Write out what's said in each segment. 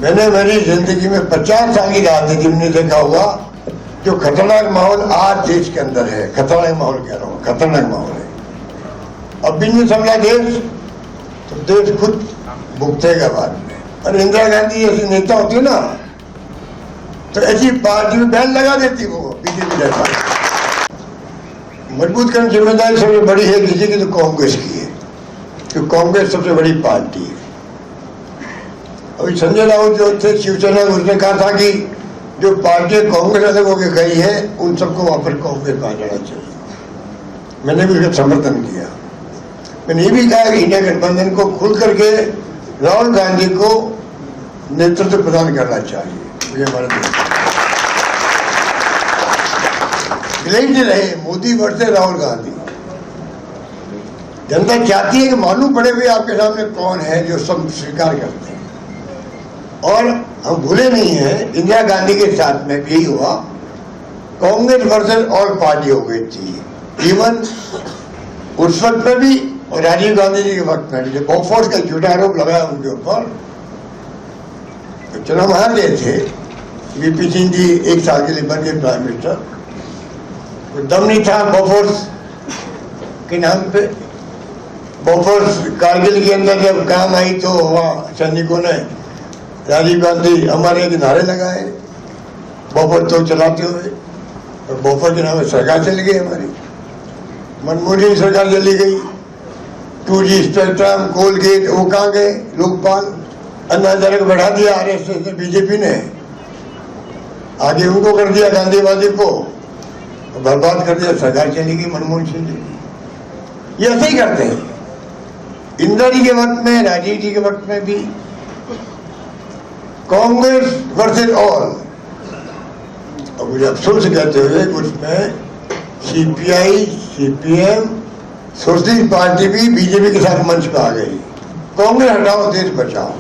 मैंने मेरी जिंदगी में 50 साल की राजनीति में देखा हुआ जो खतरनाक माहौल आज देश के अंदर है। खतरनाक माहौल कह रहा हूँ, खतरनाक माहौल है। अब भी नहीं संभला देश तो देश खुद भुगतेगा बाद में। और इंदिरा गांधी ऐसी नेता होती है ना तो ऐसी पार्टी में बैन लगा देती वो बीजेपी जैसा। मजबूत करने की जिम्मेदारी सबसे बड़ी है किसी की तो कांग्रेस की है, क्योंकि कांग्रेस सबसे बड़ी पार्टी है। अभी संजय राउत जो थे शिवसेना, उसने कहा था कि जो पार्टी कांग्रेस अलग होकर गई है उन सबको वापस कांग्रेस में आ जाना चाहिए। मैंने भी उसका समर्थन किया। मैंने ये भी कहा कि इंडिया गठबंधन को खुल करके राहुल गांधी को नेतृत्व प्रदान करना चाहिए। मुझे हमारे नहीं रहे मोदी वर्सेस राहुल गांधी। जनता चाहती है कि मालूम पड़े हुए आपके सामने कौन है जो सब स्वीकार करते हैं। और हम भूले नहीं हैं इंदिरा गांधी के साथ में यही हुआ, कांग्रेस वर्सेस ऑल पार्टी हो गई थी। इवन उस वक्त में भी और राजीव गांधी जी के वक्त में भी बॉफोर्स का झूठा आरोप लगाया उनके ऊपर, तो चुनाव हार गए थे। वीपी सिंह जी 1 साल के लिए बन गए प्राइम मिनिस्टर। तो दम नहीं था बॉफोर्स के नाम पे। बॉफोर्स कारगिल के अंदर जब काम आई तो वहाँ सैनिकों ने राजीव गांधी हमारे नारे लगाए बॉफोर्स तो चलाते हुए, और बॉफोर्स के नाम पे सरकार चली गई हमारी। मनमोहन सिंह सरकार चली गई। 2G स्पेक्ट्रम, कोलगेट वो कहाँ गए? लोकपाल, अन्ना हजारे को बढ़ा दिया आरएसएस ने, बीजेपी ने आगे उनको कर दिया गांधीवादी को, बर्बाद कर दिया, सरकार चली गई मनमोहन सिंह जी। ये ऐसे ही करते हैं। इंदिरा जी के वक्त में, राजीव जी के वक्त में भी कांग्रेस वर्सेस ऑल। और मुझे अफसोस कहते हुए उसमें सीपीआई, सीपीएम, सोशलिस्ट पार्टी भी बीजेपी के साथ मंच पर आ गई। कांग्रेस हटाओ देश बचाओ,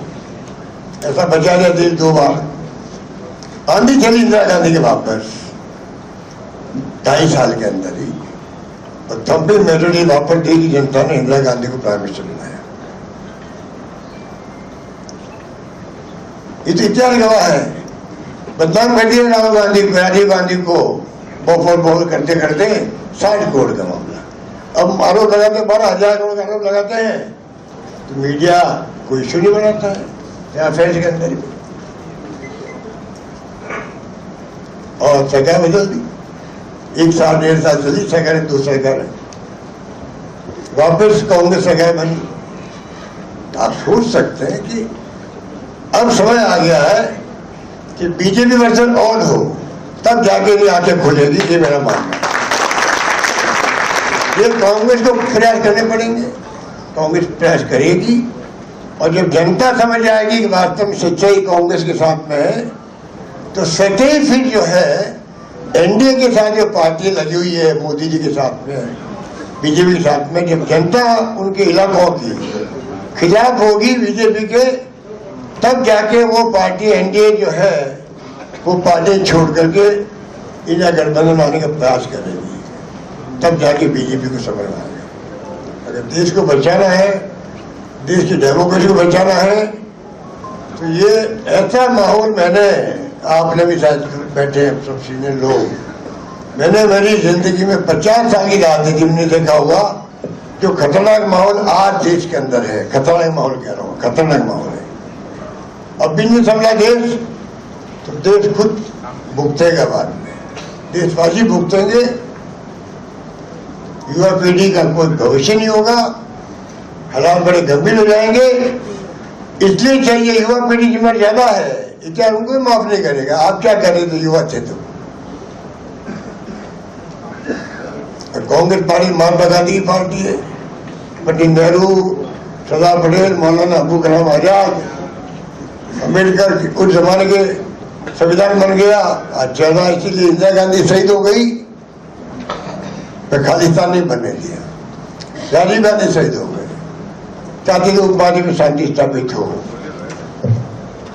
ऐसा बचा दिया देश 2 बार। आंधी चली इंदिरा गांधी के वापस 2.5 साल के अंदर ही, और तब भी मेजोरिटी वापस दी कि जनता ने इंदिरा गांधी को प्राइम मिनिस्टर बनाया। ये तो इतिहास गवाह है। बदनाम कर दिया राजीव गांधी को बोल करते करते 60 करोड़ का मामला। अब आरोप लगाते 12,000 करोड़ का आरोप लगाते हैं तो मीडिया कोई इशू नहीं बनाता है या अफेयर्स के अंदर। और सरकार बदल दी, 1 साल 1.5 साल चली सरकार, 2 सरकार वापस कांग्रेस सरकार बनी। आप सोच सकते हैं कि अब समय आ गया है कि बीजेपी वर्सेस ऑल हो, तब जाके ये आंखें खुलेगी। ये मेरा मानना है। ये कांग्रेस को प्रयास करने पड़ेंगे, कांग्रेस प्रयास करेगी, और जब जनता समझ आएगी कि वास्तव में सच्चाई कांग्रेस के साथ में है, तो सच्चाई फिर जो है एनडीए के साथ जो पार्टी लगी हुई है मोदी जी के साथ में, बीजेपी के साथ में, जब जनता उनके इलाकों की खिलाफ होगी बीजेपी के, तब जाके वो पार्टी एनडीए जो है वो पार्टी छोड़ करके इंडिया गठबंधन आने का प्रयास करेगी। तब जाके बीजेपी को समझ आएगा। अगर देश को बचाना है, देश की डेमोक्रेसी को बचाना है, तो ये ऐसा माहौल, मैंने, आपने भी शायद बैठे हैं सब सीनियर लोग, मैंने मेरी जिंदगी में 50 साल की राजनीति में देखा हुआ जो खतरनाक माहौल आज देश के अंदर है। खतरनाक माहौल कह रहा हूँ, खतरनाक माहौल है। अब भी नहीं संभला देश तो देश खुद भुगतेगा बाद में। देशवासी भुगतेंगे, युवा पीढ़ी का कोई भविष्य नहीं होगा, हालात बड़े गंभीर हो जाएंगे। इसलिए चाहिए, युवा पीढ़ी की उम्र ज्यादा है, इतिहास उनको माफ नहीं करेगा। आप क्या कर रहे थे, युवा थे तो। कांग्रेस पार्टी महात्मा गांधी की पार्टी है। पंडित नेहरू, सरदार पटेल, मौलाना अबुल कलाम आजाद, अम्बेडकर उस जमाने के संविधान बन गया। आज चल रहा, इसीलिए इंदिरा गांधी शहीद हो गई तो खालिस्तान नहीं बनने दिया। राजीव गांधी शहीद हो गए, चाहते लोग पार्टी में शांति स्थापित हो।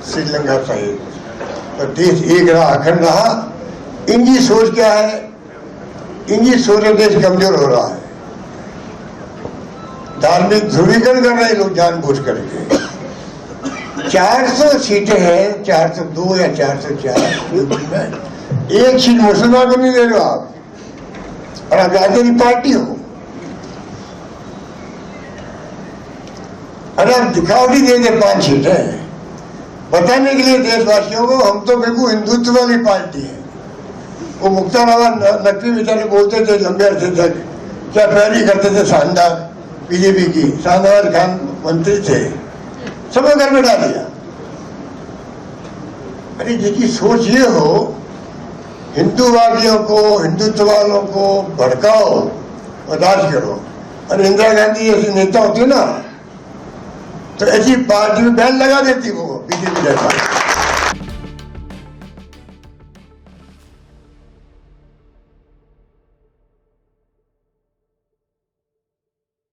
श्रीलंका शहीद, तो देश एक रहा, अखंड रहा। इनकी सोच क्या है? इनकी सोच से देश कमजोर हो रहा है। धार्मिक ध्रुवीकरण कर रहे लोग जानबूझ करके। 400 सीटें हैं, 402 या 404 यूपी में, एक सीट मुसलमान को नहीं दे रहे हो आप, और आप राजनीतिक पार्टी हो। अरे आप दिखावटी दे दे 5 सीटें बताने के लिए देशवासियों को हम तो बिल्कुल हिंदुत्व वाली पार्टी है। वो मुख्तार अब्बास नकवी बेचारे बोलते थे लंबे अरसे तक, क्या प्यारी करते थे शानदार बीजेपी की, शानदार खान मंत्री थे, सब घर में डाल दिया। अरे जिसकी सोच ये हो हिंदूवादियों को, हिंदुत्व वालों को भड़काओ और राज करो। और इंदिरा गांधी जैसी नेता होती ना तो ऐसी पार्टी में बैन लगा देती वो बीजेपी जैसा।